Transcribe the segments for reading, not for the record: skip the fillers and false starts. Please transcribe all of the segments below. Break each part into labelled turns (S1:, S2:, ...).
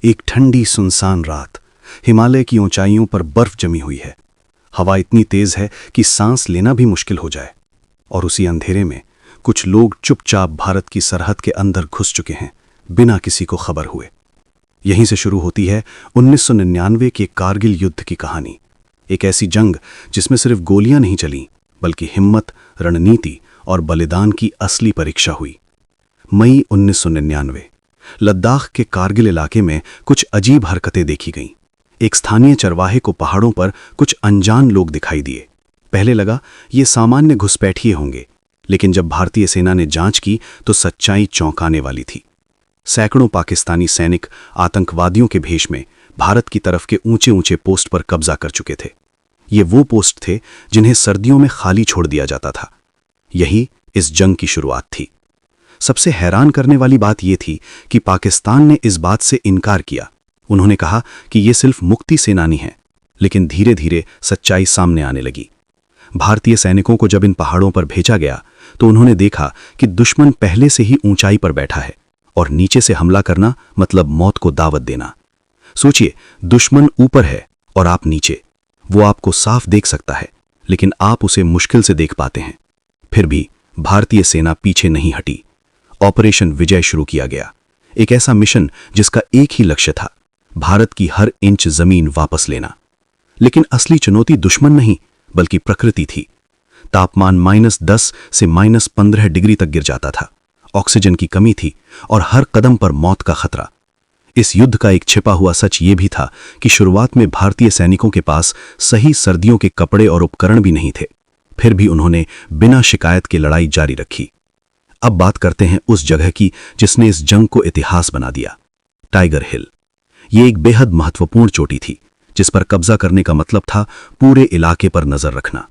S1: एक ठंडी सुनसान रात। हिमालय की ऊंचाइयों पर बर्फ जमी हुई है। हवा इतनी तेज है कि सांस लेना भी मुश्किल हो जाए। और उसी अंधेरे में कुछ लोग चुपचाप भारत की सरहद के अंदर घुस चुके हैं, बिना किसी को खबर हुए। यहीं से शुरू होती है 1999 के कारगिल युद्ध की कहानी। एक ऐसी जंग जिसमें सिर्फ गोलियां नहीं चलीं, बल्कि हिम्मत, रणनीति और बलिदान की असली परीक्षा हुई। मई 1999, लद्दाख के कारगिल इलाके में कुछ अजीब हरकतें देखी गईं। एक स्थानीय चरवाहे को पहाड़ों पर कुछ अनजान लोग दिखाई दिए। पहले लगा ये सामान्य घुसपैठिए होंगे, लेकिन जब भारतीय सेना ने जांच की तो सच्चाई चौंकाने वाली थी। सैकड़ों पाकिस्तानी सैनिक आतंकवादियों के भेष में भारत की तरफ के ऊंचे ऊंचे पोस्ट पर कब्जा कर चुके थे। ये वो पोस्ट थे जिन्हें सर्दियों में खाली छोड़ दिया जाता था। यही इस जंग की शुरुआत थी। सबसे हैरान करने वाली बात यह थी कि पाकिस्तान ने इस बात से इनकार किया। उन्होंने कहा कि ये सिर्फ मुक्ति सेनानी हैं, लेकिन धीरे धीरे सच्चाई सामने आने लगी। भारतीय सैनिकों को जब इन पहाड़ों पर भेजा गया तो उन्होंने देखा कि दुश्मन पहले से ही ऊंचाई पर बैठा है और नीचे से हमला करना मतलब मौत को दावत देना। सोचिए, दुश्मन ऊपर है और आप नीचे। वो आपको साफ देख सकता है, लेकिन आप उसे मुश्किल से देख पाते हैं। फिर भी भारतीय सेना पीछे नहीं हटी। ऑपरेशन विजय शुरू किया गया, एक ऐसा मिशन जिसका एक ही लक्ष्य था, भारत की हर इंच जमीन वापस लेना। लेकिन असली चुनौती दुश्मन नहीं, बल्कि प्रकृति थी। तापमान -10 से -15 डिग्री तक गिर जाता था, ऑक्सीजन की कमी थी और हर कदम पर मौत का खतरा। इस युद्ध का एक छिपा हुआ सच ये भी था कि शुरुआत में भारतीय सैनिकों के पास सही सर्दियों के कपड़े और उपकरण भी नहीं थे। फिर भी उन्होंने बिना शिकायत के लड़ाई जारी रखी। अब बात करते हैं उस जगह की जिसने इस जंग को इतिहास बना दिया, टाइगर हिल। ये एक बेहद महत्वपूर्ण चोटी थी, जिस पर कब्जा करने का मतलब था पूरे इलाके पर नजर रखना।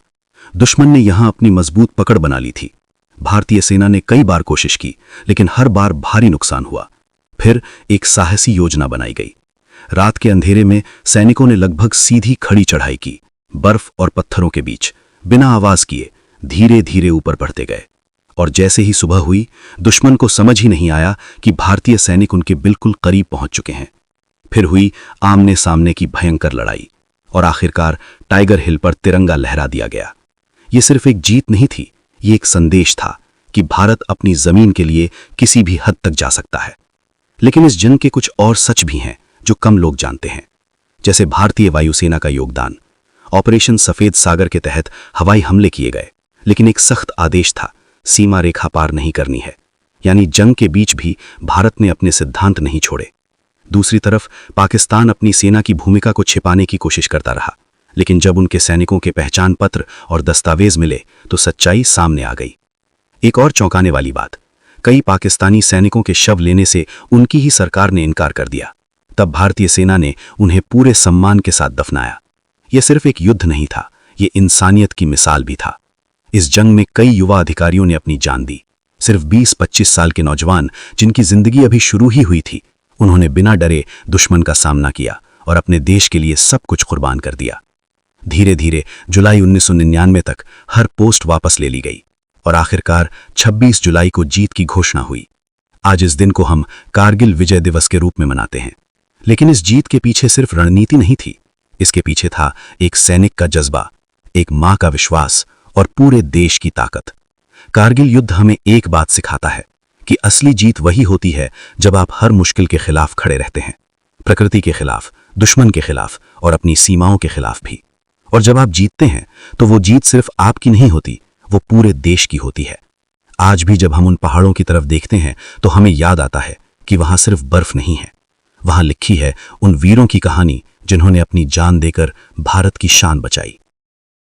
S1: दुश्मन ने यहां अपनी मजबूत पकड़ बना ली थी। भारतीय सेना ने कई बार कोशिश की, लेकिन हर बार भारी नुकसान हुआ। फिर एक साहसी योजना बनाई गई। रात के अंधेरे में सैनिकों ने लगभग सीधी खड़ी चढ़ाई की, बर्फ और पत्थरों के बीच, बिना आवाज किए धीरे धीरे ऊपर बढ़ते गए। और जैसे ही सुबह हुई, दुश्मन को समझ ही नहीं आया कि भारतीय सैनिक उनके बिल्कुल करीब पहुंच चुके हैं। फिर हुई आमने सामने की भयंकर लड़ाई और आखिरकार टाइगर हिल पर तिरंगा लहरा दिया गया। यह सिर्फ एक जीत नहीं थी, ये एक संदेश था कि भारत अपनी जमीन के लिए किसी भी हद तक जा सकता है। लेकिन इस जंग के कुछ और सच भी हैं जो कम लोग जानते हैं, जैसे भारतीय वायुसेना का योगदान। ऑपरेशन सफेद सागर के तहत हवाई हमले किए गए, लेकिन एक सख्त आदेश था, सीमा रेखा पार नहीं करनी है। यानी जंग के बीच भी भारत ने अपने सिद्धांत नहीं छोड़े। दूसरी तरफ पाकिस्तान अपनी सेना की भूमिका को छिपाने की कोशिश करता रहा, लेकिन जब उनके सैनिकों के पहचान पत्र और दस्तावेज मिले तो सच्चाई सामने आ गई। एक और चौंकाने वाली बात, कई पाकिस्तानी सैनिकों के शव लेने से उनकी ही सरकार ने इनकार कर दिया। तब भारतीय सेना ने उन्हें पूरे सम्मान के साथ दफनाया। यह सिर्फ एक युद्ध नहीं था, यह इंसानियत की मिसाल भी था। इस जंग में कई युवा अधिकारियों ने अपनी जान दी। सिर्फ 20-25 साल के नौजवान जिनकी जिंदगी अभी शुरू ही हुई थी, उन्होंने बिना डरे दुश्मन का सामना किया और अपने देश के लिए सब कुछ कुर्बान कर दिया। धीरे धीरे जुलाई 1999 तक हर पोस्ट वापस ले ली गई और आखिरकार 26 जुलाई को जीत की घोषणा हुई। आज इस दिन को हम कारगिल विजय दिवस के रूप में मनाते हैं। लेकिन इस जीत के पीछे सिर्फ रणनीति नहीं थी, इसके पीछे था एक सैनिक का जज्बा, एक मां का विश्वास और पूरे देश की ताकत। कारगिल युद्ध हमें एक बात सिखाता है कि असली जीत वही होती है जब आप हर मुश्किल के खिलाफ खड़े रहते हैं, प्रकृति के खिलाफ, दुश्मन के खिलाफ और अपनी सीमाओं के खिलाफ भी। और जब आप जीतते हैं तो वो जीत सिर्फ आपकी नहीं होती, वो पूरे देश की होती है। आज भी जब हम उन पहाड़ों की तरफ देखते हैं तो हमें याद आता है कि वहां सिर्फ बर्फ नहीं है, वहां लिखी है उन वीरों की कहानी जिन्होंने अपनी जान देकर भारत की शान बचाई।